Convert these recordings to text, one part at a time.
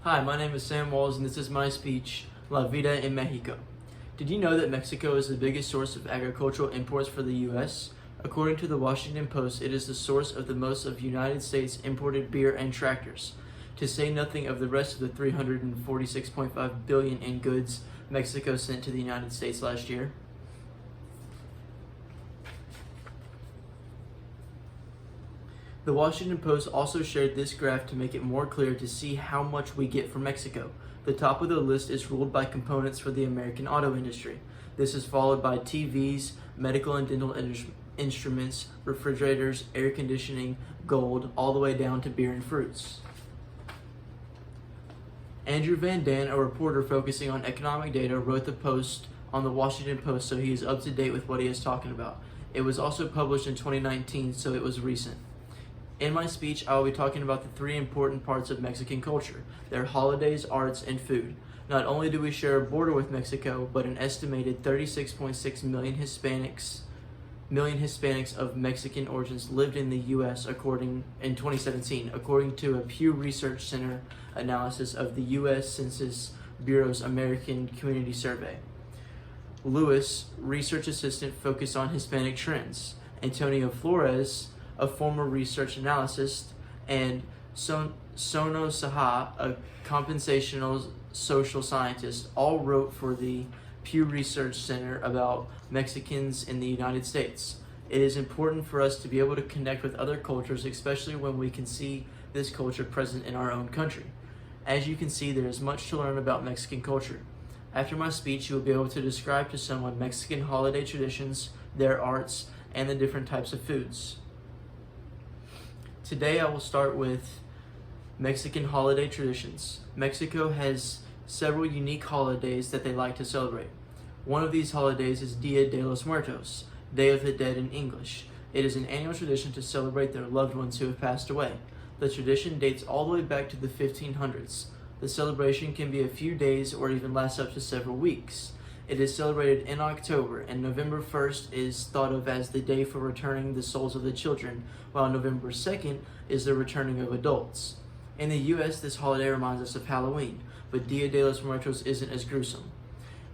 Hi, my name is Sam Walls, and this is my speech, La Vida en Mexico. Did you know that Mexico is the biggest source of agricultural imports for the U.S.? According to the Washington Post, it is the source of the most of United States imported beer and tractors, to say nothing of the rest of the $346.5 billion in goods Mexico sent to the United States last year. The Washington Post also shared this graph to make it more clear to see how much we get from Mexico. The top of the list is ruled by components for the American auto industry. This is followed by TVs, medical and dental instruments, refrigerators, air conditioning, gold, all the way down to beer and fruits. Andrew Van Dan, a reporter focusing on economic data, wrote the post on the Washington Post, so he is up to date with what he is talking about. It was also published in 2019, so it was recent. In my speech, I will be talking about the three important parts of Mexican culture: their holidays, arts, and food. Not only do we share a border with Mexico, but an estimated 36.6 million Hispanics of Mexican origins lived in the U.S. in 2017, according to a Pew Research Center analysis of the U.S. Census Bureau's American Community Survey. Lewis, research assistant, focused on Hispanic trends. Antonio Flores, a former research analyst, and Sono Saha, a computational social scientist, all wrote for the Pew Research Center about Mexicans in the United States. It is important for us to be able to connect with other cultures, especially when we can see this culture present in our own country. As you can see, there is much to learn about Mexican culture. After my speech, you will be able to describe to someone Mexican holiday traditions, their arts, and the different types of foods. Today I will start with Mexican holiday traditions. Mexico has several unique holidays that they like to celebrate. One of these holidays is Dia de los Muertos, Day of the Dead in English. It is an annual tradition to celebrate their loved ones who have passed away. The tradition dates all the way back to the 1500s. The celebration can be a few days or even last up to several weeks. It is celebrated in October, and November 1st is thought of as the day for returning the souls of the children, while November 2nd is the returning of adults. In the U.S., this holiday reminds us of Halloween, but Dia de los Muertos isn't as gruesome.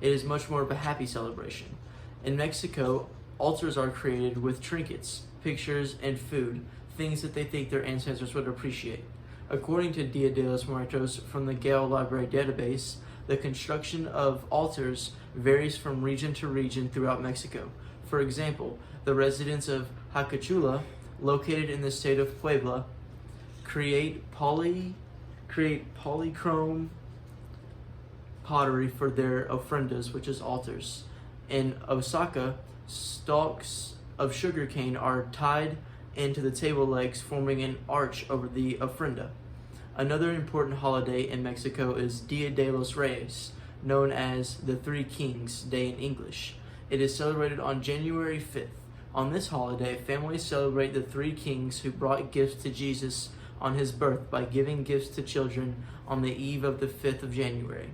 It is much more of a happy celebration. In Mexico, altars are created with trinkets, pictures, and food, things that they think their ancestors would appreciate. According to Dia de los Muertos from the Gale Library database, the construction of altars varies from region to region throughout Mexico. For example, the residents of Jacachula, located in the state of Puebla, create polychrome pottery for their ofrendas, which is altars. In Osaka, stalks of sugarcane are tied into the table legs, forming an arch over the ofrenda. Another important holiday in Mexico is Dia de los Reyes, known as the Three Kings Day in English. It is celebrated on January 5th. On this holiday, families celebrate the three kings who brought gifts to Jesus on his birth by giving gifts to children on the eve of the 5th of January.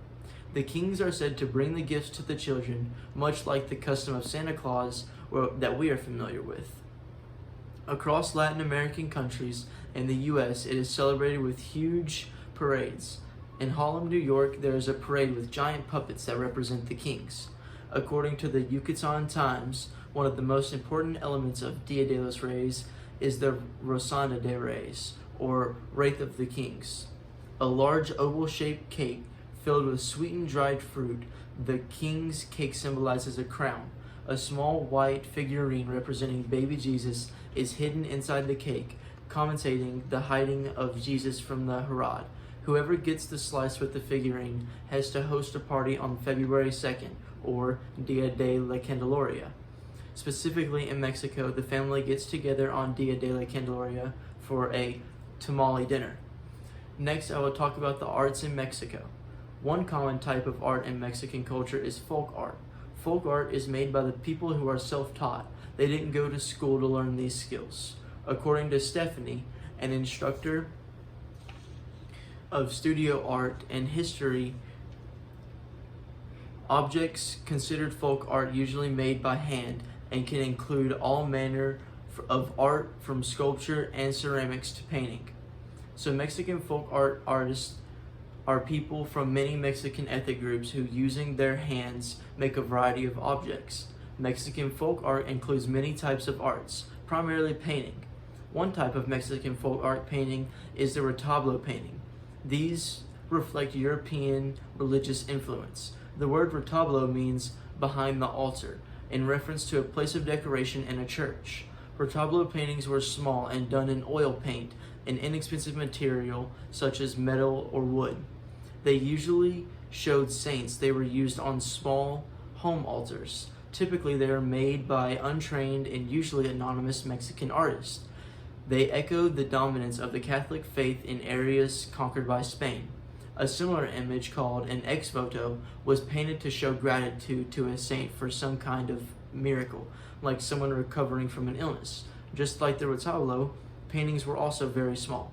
The kings are said to bring the gifts to the children, much like the custom of Santa Claus that we are familiar with. Across Latin American countries and the U.S., it is celebrated with huge parades. In Harlem, New York, there is a parade with giant puppets that represent the kings. According to the Yucatan Times, one of the most important elements of Dia de los Reyes is the Rosada de Reyes, or Wraith of the Kings. A large oval-shaped cake filled with sweetened dried fruit. The king's cake symbolizes a crown. A small white figurine representing baby Jesus is hidden inside the cake, commentating the hiding of Jesus from the Herod. Whoever gets the slice with the figurine has to host a party on February 2nd, or Dia de la Candelaria. Specifically in Mexico, the family gets together on Dia de la Candelaria for a tamale dinner. Next, I will talk about the arts in Mexico. One common type of art in Mexican culture is folk art. Folk art is made by the people who are self-taught. They didn't go to school to learn these skills. According to Stephanie, an instructor of studio art and history, objects considered folk art usually made by hand and can include all manner of art from sculpture and ceramics to painting. So Mexican folk art artists are people from many Mexican ethnic groups who, using their hands, make a variety of objects. Mexican folk art includes many types of arts, primarily painting. One type of Mexican folk art painting is the retablo painting. These reflect European religious influence. The word retablo means behind the altar, in reference to a place of decoration in a church. Retablo paintings were small and done in oil paint, an inexpensive material such as metal or wood. They usually showed saints. They were used on small home altars. Typically, they are made by untrained and usually anonymous Mexican artists. They echoed the dominance of the Catholic faith in areas conquered by Spain. A similar image, called an ex voto, was painted to show gratitude to a saint for some kind of miracle, like someone recovering from an illness. Just like the retablo, paintings were also very small.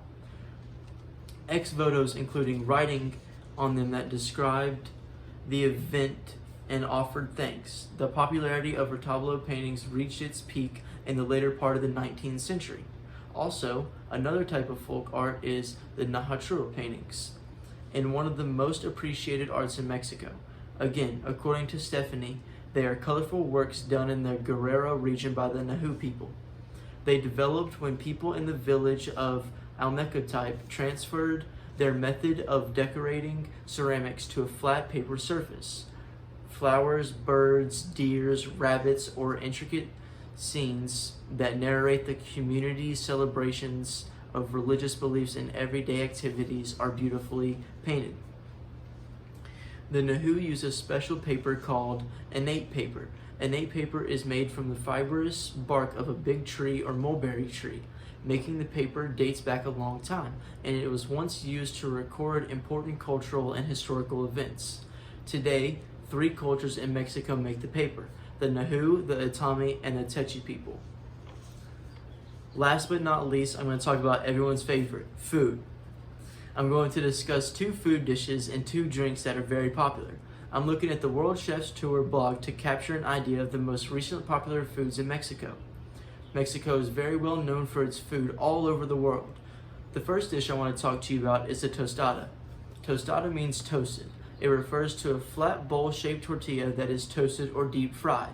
Ex votos including writing on them that described the event and offered thanks. The popularity of retablo paintings reached its peak in the later part of the 19th century. Also, another type of folk art is the Nahuatl paintings, and one of the most appreciated arts in Mexico. Again, according to Stephanie, they are colorful works done in the Guerrero region by the Nahu people. They developed when people in the village of Almecotype transferred their method of decorating ceramics to a flat paper surface. Flowers, birds, deers, rabbits, or intricate scenes that narrate the community's celebrations of religious beliefs and everyday activities are beautifully painted. The Nahu use a special paper called innate paper. Innate paper is made from the fibrous bark of a big tree or mulberry tree. Making the paper dates back a long time, and it was once used to record important cultural and historical events. Today, 3 cultures in Mexico make the paper: the Nahu, the Atami, and the Techi people. Last but not least, I'm going to talk about everyone's favorite, food. I'm going to discuss 2 food dishes and 2 drinks that are very popular. I'm looking at the World Chefs Tour blog to capture an idea of the most recent popular foods in Mexico. Mexico is very well known for its food all over the world. The first dish I want to talk to you about is the tostada. Tostada means toasted. It refers to a flat bowl-shaped tortilla that is toasted or deep fried.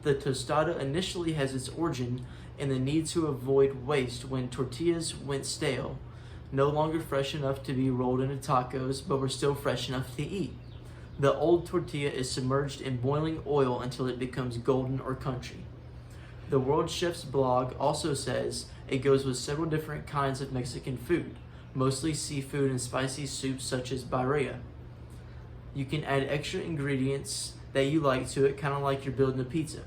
The tostada initially has its origin in the need to avoid waste when tortillas went stale, no longer fresh enough to be rolled into tacos, but were still fresh enough to eat. The old tortilla is submerged in boiling oil until it becomes golden or crunchy. The World Chefs blog also says it goes with several different kinds of Mexican food, mostly seafood and spicy soups such as birria. You can add extra ingredients that you like to it, kind of like you're building a pizza.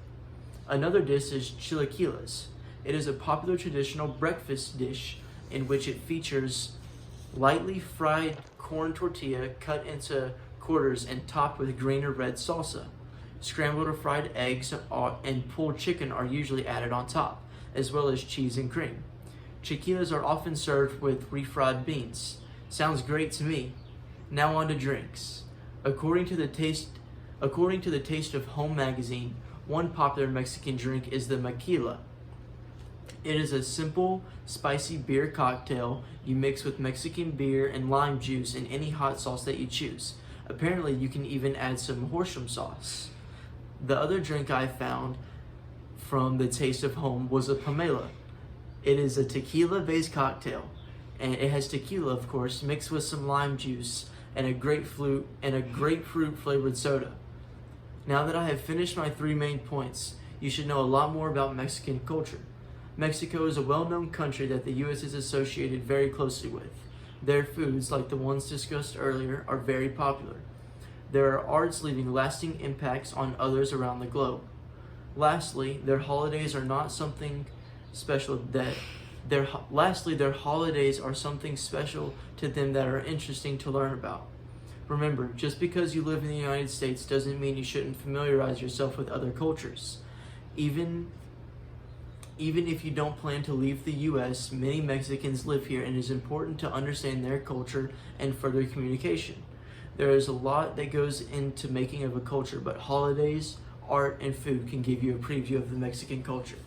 Another dish is chilaquiles. It is a popular traditional breakfast dish in which it features lightly fried corn tortilla cut into quarters and topped with green or red salsa. Scrambled or fried eggs and pulled chicken are usually added on top, as well as cheese and cream. Chilaquiles are often served with refried beans. Sounds great to me. Now on to drinks. According to the Taste of Home magazine, one popular Mexican drink is the maquila. It is a simple, spicy beer cocktail you mix with Mexican beer and lime juice and any hot sauce that you choose. Apparently, you can even add some horchata sauce. The other drink I found from the Taste of Home was a pomelo. It is a tequila-based cocktail, and it has tequila, of course, mixed with some lime juice and a grapefruit-flavored soda. Now that I have finished my 3 main points, you should know a lot more about Mexican culture. Mexico is a well-known country that the U.S. is associated very closely with. Their foods, like the ones discussed earlier, are very popular. There are arts leaving lasting impacts on others around the globe. Lastly, their holidays are something special to them that are interesting to learn about. Remember, just because you live in the United States doesn't mean you shouldn't familiarize yourself with other cultures. Even if you don't plan to leave the U.S., many Mexicans live here, and it is important to understand their culture and further communication. There is a lot that goes into making of a culture, but holidays, art, and food can give you a preview of the Mexican culture.